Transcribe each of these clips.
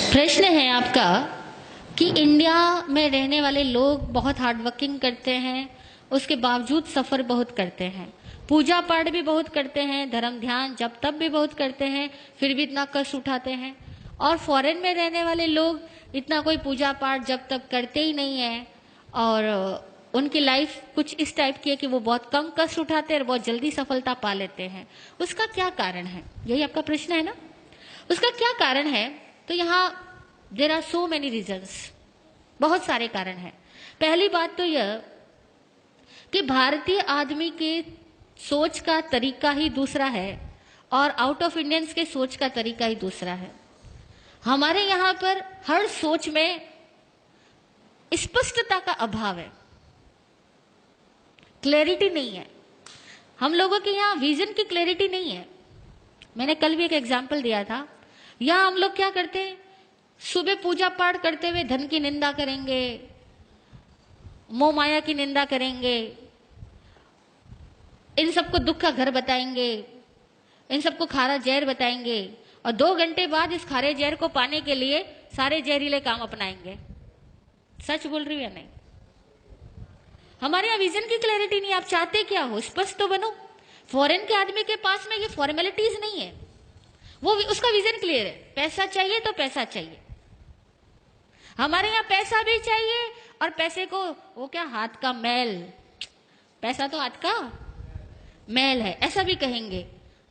प्रश्न है आपका कि इंडिया में रहने वाले लोग बहुत हार्ड वर्किंग करते हैं, उसके बावजूद सफ़र बहुत करते हैं, पूजा पाठ भी बहुत करते हैं, धर्म ध्यान जप तप भी बहुत करते हैं, फिर भी इतना कष्ट उठाते हैं। और फॉरेन में रहने वाले लोग इतना कोई पूजा पाठ जप तप करते ही नहीं है और उनकी लाइफ कुछ इस टाइप की है कि वो बहुत कम कष्ट उठाते हैं और बहुत जल्दी सफलता पा लेते हैं। उसका क्या कारण है? यही आपका प्रश्न है ना? उसका क्या कारण है? तो यहाँ there are so many reasons, बहुत सारे कारण हैं। पहली बात तो यह कि भारतीय आदमी के सोच का तरीका ही दूसरा है और आउट ऑफ इंडियंस के सोच का तरीका ही दूसरा है। हमारे यहाँ पर हर सोच में स्पष्टता का अभाव है, क्लैरिटी नहीं है। हम लोगों के यहाँ विजन की क्लैरिटी नहीं है। मैंने कल भी एक एग्जाम्पल दिया था। यहाँ हम लोग क्या करते हैं, सुबह पूजा पाठ करते हुए धन की निंदा करेंगे, मोह माया की निंदा करेंगे, इन सबको दुख का घर बताएंगे, इन सबको खारा जहर बताएंगे और 2 घंटे बाद इस खारे जहर को पाने के लिए सारे जहरीले काम अपनाएंगे। सच बोल रही हूँ या नहीं? हमारे यहाँ विजन की क्लैरिटी नहीं। आप चाहते क्या हो, स्पष्ट तो बनो। फॉरेन के आदमी के पास में ये फॉर्मेलिटीज नहीं है, वो उसका विजन क्लियर है। पैसा चाहिए तो पैसा चाहिए। हमारे यहाँ पैसा भी चाहिए और पैसे को वो क्या, हाथ का मैल, पैसा तो हाथ का मैल है, ऐसा भी कहेंगे।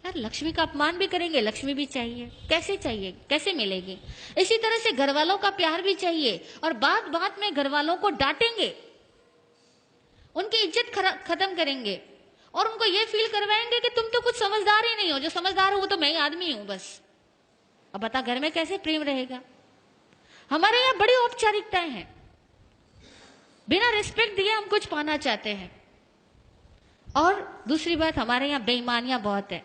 यार लक्ष्मी का अपमान भी करेंगे, लक्ष्मी भी चाहिए। कैसे चाहिए, कैसे मिलेगी? इसी तरह से घर वालों का प्यार भी चाहिए और बात बात में घर वालों को डांटेंगे, उनकी इज्जत खत्म करेंगे और उनको ये फील करवाएंगे कि तुम तो कुछ समझदार ही नहीं हो, जो समझदार हो वो तो मैं ही आदमी हूं बस। अब बता घर में कैसे प्रेम रहेगा? हमारे यहाँ बड़ी औपचारिकताएं हैं, बिना रिस्पेक्ट दिए हम कुछ पाना चाहते हैं। और दूसरी बात, हमारे यहाँ बेईमानियां बहुत है।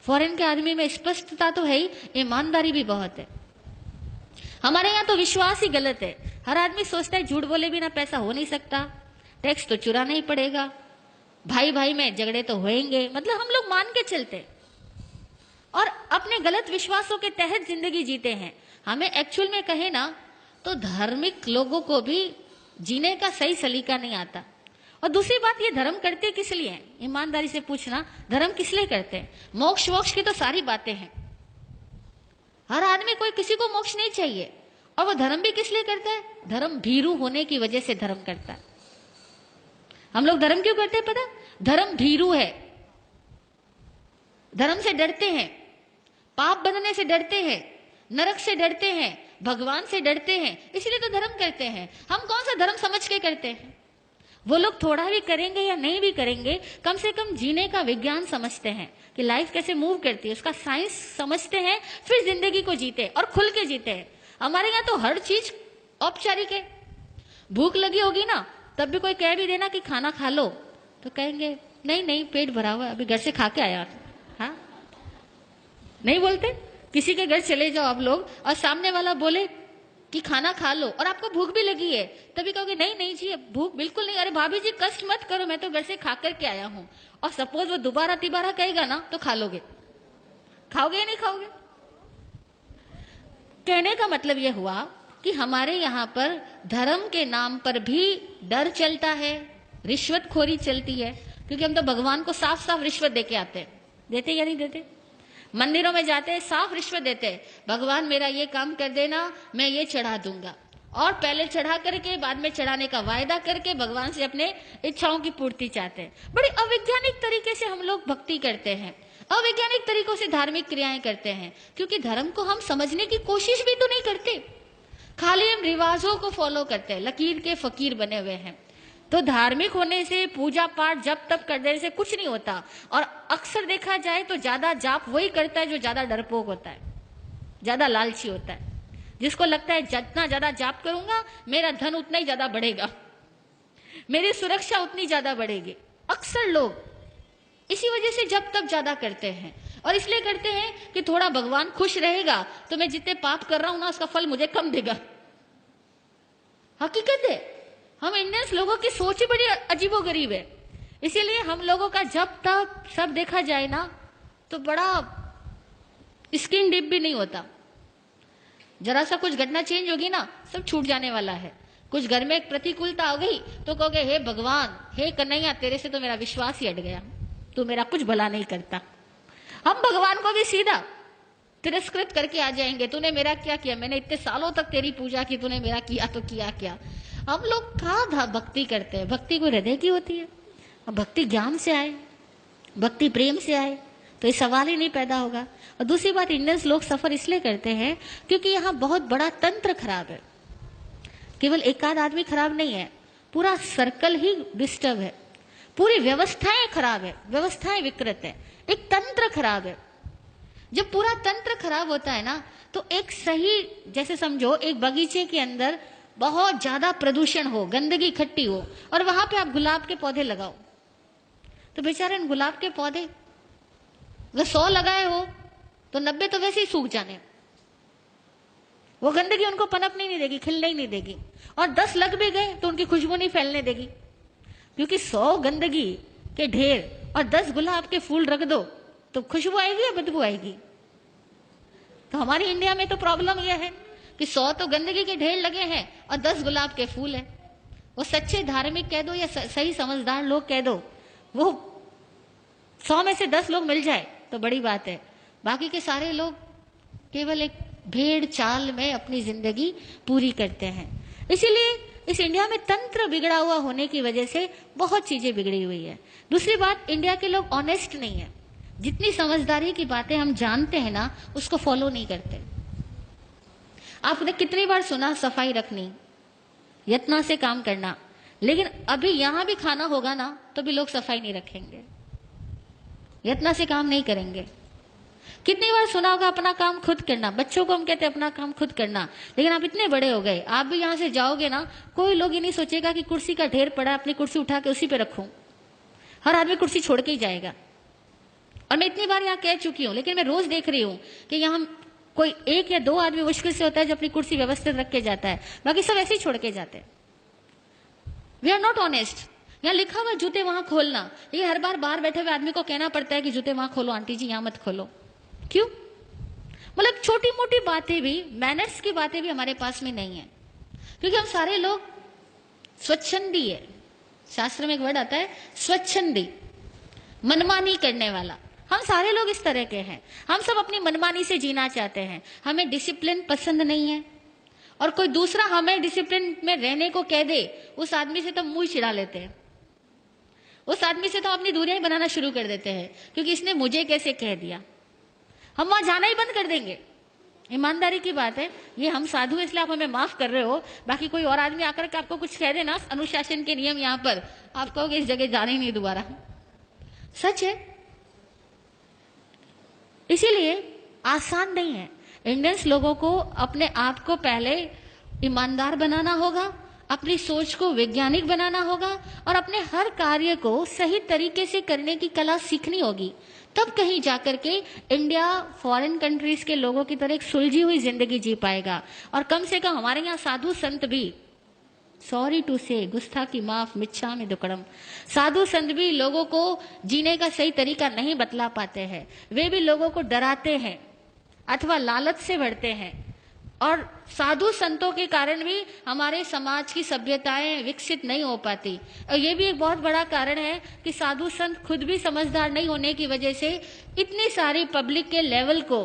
फॉरेन के आदमी में स्पष्टता तो है ही, ईमानदारी भी बहुत है। हमारे यहाँ तो विश्वास ही गलत है। हर आदमी सोचता है झूठ बोले बिना पैसा हो नहीं सकता, टैक्स तो चुराना ही पड़ेगा, भाई भाई में झगड़े तो होंगे, मतलब हम लोग मान के चलते और अपने गलत विश्वासों के तहत जिंदगी जीते हैं। हमें एक्चुअल में कहे ना तो धार्मिक लोगों को भी जीने का सही सलीका नहीं आता। और दूसरी बात, ये धर्म करते किस लिए हैं? ईमानदारी से पूछना, धर्म किस लिए करते हैं? मोक्ष वोक्ष की तो सारी बातें हैं। हर आदमी, कोई किसी को मोक्ष नहीं चाहिए। और वो धर्म भी किस लिए करता है? धर्म भीरू होने की वजह से धर्म करता है। हम लोग धर्म क्यों करते हैं पता? धर्म भीरू है, धर्म से डरते हैं, पाप बनने से डरते हैं, नरक से डरते हैं, भगवान से डरते हैं, इसलिए तो धर्म करते हैं। हम कौन सा धर्म समझ के करते हैं? वो लोग थोड़ा भी करेंगे या नहीं भी करेंगे, कम से कम जीने का विज्ञान समझते हैं कि लाइफ कैसे मूव करती है, उसका साइंस समझते हैं, फिर जिंदगी को जीते और खुल के जीते हैं। हमारे यहाँ तो हर चीज औपचारिक है। भूख लगी होगी ना, तब भी कोई कह भी देना कि खाना खा लो तो कहेंगे नहीं नहीं पेट भरा हुआ, अभी घर से खा के आया। हाँ, नहीं बोलते? किसी के घर चले जाओ आप लोग और सामने वाला बोले कि खाना खा लो और आपको भूख भी लगी है, तभी कहोगे नहीं नहीं जी भूख बिल्कुल नहीं, अरे भाभी जी कष्ट मत करो, मैं तो घर से खा करके आया हूं। और सपोज वो दोबारा तिबारा कहेगा ना तो खा लोगे। खाओगे या नहीं खाओगे? कहने का मतलब यह हुआ कि हमारे यहाँ पर धर्म के नाम पर भी डर चलता है, रिश्वतखोरी चलती है, क्योंकि हम तो भगवान को साफ साफ रिश्वत देके आते हैं। देते या नहीं देते? मंदिरों में जाते हैं, साफ रिश्वत देते हैं, भगवान मेरा ये काम कर देना, मैं ये चढ़ा दूंगा। और पहले चढ़ा करके बाद में चढ़ाने का वायदा करके भगवान से अपने इच्छाओं की पूर्ति चाहते हैं। बड़ी अवैज्ञानिक तरीके से हम लोग भक्ति करते हैं, अवैज्ञानिक तरीकों से धार्मिक क्रियाएं करते हैं, क्योंकि धर्म को हम समझने की कोशिश भी तो नहीं करते, खाली हम रिवाजों को फॉलो करते हैं, लकीर के फकीर बने हुए हैं। तो धार्मिक होने से, पूजा पाठ जप तप करने से कुछ नहीं होता। और अक्सर देखा जाए तो ज्यादा जाप वही करता है जो ज्यादा डरपोक होता है, ज्यादा लालची होता है, जिसको लगता है जितना ज्यादा जाप करूंगा मेरा धन उतना ही ज्यादा बढ़ेगा, मेरी सुरक्षा उतनी ज्यादा बढ़ेगी। अक्सर लोग इसी वजह से जप तप ज्यादा करते हैं और इसलिए करते हैं कि थोड़ा भगवान खुश रहेगा तो मैं जितने पाप कर रहा हूं ना उसका फल मुझे कम देगा। हकीकत है, हम इंडियंस लोगों की सोच ही बड़ी अजीबोगरीब है। इसीलिए हम लोगों का जब तब सब देखा जाए ना तो बड़ा स्किन डीप भी नहीं होता। जरा सा कुछ घटना चेंज होगी ना, सब छूट जाने वाला है। कुछ घर में एक प्रतिकूलता हो गई तो कहोगे हे भगवान, हे कन्हैया, तेरे से तो मेरा विश्वास ही हट गया, तू मेरा कुछ भला नहीं करता। हम भगवान को भी सीधा तिरस्कृत करके आ जाएंगे, तूने मेरा क्या किया, मैंने इतने सालों तक तेरी पूजा की, तूने मेरा किया तो किया क्या। हम लोग कहाँ भक्ति करते हैं। भक्ति कोई हृदय की होती है। अब भक्ति ज्ञान से आए, भक्ति प्रेम से आए तो ये सवाल ही नहीं पैदा होगा। और दूसरी बात, इंडियंस लोग सफर इसलिए करते हैं क्योंकि यहाँ बहुत बड़ा तंत्र खराब है। केवल एक आध आदमी खराब नहीं है, पूरा सर्कल ही डिस्टर्ब है, पूरी व्यवस्थाएं खराब है, व्यवस्थाएं विकृत है, एक तंत्र खराब है। जब पूरा तंत्र खराब होता है ना, तो एक सही, जैसे समझो एक बगीचे के अंदर बहुत ज्यादा प्रदूषण हो, गंदगी इकट्ठी हो, और वहां पे आप गुलाब के पौधे लगाओ, तो बेचारे गुलाब के पौधे अगर 100 लगाए हो तो 90 तो वैसे ही सूख जाने। वो गंदगी उनको पनपने नहीं देगी, खिलने ही नहीं देगी। और 10 लग भी गए तो उनकी खुशबू नहीं फैलने देगी, क्योंकि 100 गंदगी के ढेर और 10 गुलाब के फूल रख दो तो खुशबू आएगी या बदबू आएगी। तो हमारी इंडिया में तो प्रॉब्लम यह है कि 100 तो गंदगी के ढेर लगे हैं और 10 गुलाब के फूल हैं। वो सच्चे धार्मिक कह दो या सही समझदार लोग कह दो, वो 100 में से 10 लोग मिल जाए तो बड़ी बात है। बाकी के सारे लोग केवल एक भेड़ चाल में अपनी जिंदगी पूरी करते हैं। इसीलिए इस इंडिया में तंत्र बिगड़ा हुआ होने की वजह से बहुत चीजें बिगड़ी हुई है। दूसरी बात, इंडिया के लोग ऑनेस्ट नहीं है। जितनी समझदारी की बातें हम जानते हैं ना, उसको फॉलो नहीं करते। आपने कितनी बार सुना सफाई रखनी, यत्न से काम करना, लेकिन अभी यहां भी खाना होगा ना तो भी लोग सफाई नहीं रखेंगे, यत्न से काम नहीं करेंगे। कितनी बार सुना होगा अपना काम खुद करना। बच्चों को हम कहते हैं अपना काम खुद करना, लेकिन आप इतने बड़े हो गए, आप भी यहां से जाओगे ना, कोई लोग ये नहीं सोचेगा कि कुर्सी का ढेर पड़ा, अपनी कुर्सी उठा के उसी पे रखूं। हर आदमी कुर्सी छोड़ के ही जाएगा। और मैं इतनी बार यहाँ कह चुकी हूं, लेकिन मैं रोज देख रही हूं कि यहाँ कोई 1 या 2 आदमी मुश्किल से होता है जो अपनी कुर्सी व्यवस्थित रख के जाता है, बाकी सब ऐसे ही छोड़ के जाते हैं। We are not honest. यहाँ लिखा हुआ जूते वहां खोलना, ये हर बार बाहर बैठे हुए आदमी को कहना पड़ता है कि जूते वहां खोलो, आंटी जी यहाँ मत खोलो। क्यों? मतलब छोटी मोटी बातें भी, मैनर्स की बातें भी हमारे पास में नहीं है, क्योंकि हम सारे लोग स्वच्छंदी है। शास्त्र में एक वर्ड आता है स्वच्छंदी, मनमानी करने वाला। हम सारे लोग इस तरह के हैं। हम सब अपनी मनमानी से जीना चाहते हैं। हमें डिसिप्लिन पसंद नहीं है, और कोई दूसरा हमें डिसिप्लिन में रहने को कह दे, उस आदमी से तो मुंह चिढ़ा लेते हैं। उस आदमी से तो अपनी दूरियां बनाना शुरू कर देते हैं, क्योंकि इसने मुझे कैसे कह दिया। हम वहां जाना ही बंद कर देंगे। ईमानदारी की बात है, ये हम साधु इसलिए आप हमें माफ कर रहे हो, बाकी कोई और आदमी आकर के आपको कुछ कह देना, अनुशासन के नियम यहाँ पर, आप कहोगे इस जगह जाना ही नहीं दोबारा। सच है। इसीलिए आसान नहीं है। इंडियंस लोगों को अपने आप को पहले ईमानदार बनाना होगा, अपनी सोच को वैज्ञानिक बनाना होगा, और अपने हर कार्य को सही तरीके से करने की कला सीखनी होगी। तब कहीं जाकर के इंडिया फॉरेन कंट्रीज के लोगों की तरह एक सुलझी हुई जिंदगी जी पाएगा। और कम से कम हमारे यहाँ साधु संत भी, सॉरी टू से, गुस्ताखी माफ, मिच्छामि दुक्कडम, साधु संत भी लोगों को जीने का सही तरीका नहीं बतला पाते हैं। वे भी लोगों को डराते हैं अथवा लालच से भरते हैं, और साधु संतों के कारण भी हमारे समाज की सभ्यताएं विकसित नहीं हो पाती। और ये भी एक बहुत बड़ा कारण है कि साधु संत खुद भी समझदार नहीं होने की वजह से इतनी सारी पब्लिक के लेवल को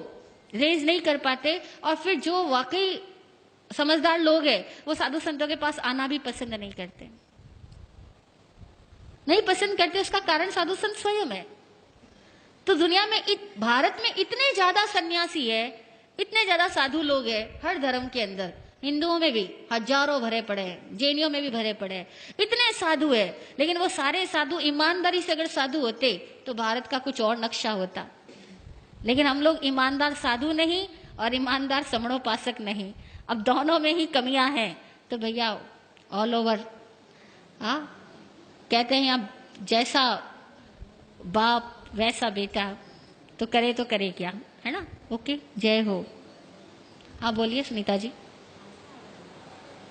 रेज नहीं कर पाते, और फिर जो वाकई समझदार लोग हैं वो साधु संतों के पास आना भी पसंद नहीं करते। नहीं पसंद करते, उसका कारण साधु संत स्वयं है। तो दुनिया में भारत में इतने ज्यादा सन्यासी है, इतने ज्यादा साधु लोग हैं हर धर्म के अंदर। हिंदुओं में भी हजारों भरे पड़े हैं, जैनियों में भी भरे पड़े हैं, इतने साधु है। लेकिन वो सारे साधु ईमानदारी से अगर साधु होते तो भारत का कुछ और नक्शा होता। लेकिन हम लोग ईमानदार साधु नहीं और ईमानदार समणोपासक नहीं, अब दोनों में ही कमियां हैं। तो भैया ऑल ओवर, कहते हैं अब जैसा बाप वैसा बेटा, तो करे क्या, है ना। ओके, जय हो। हाँ बोलिए सुनीता जी।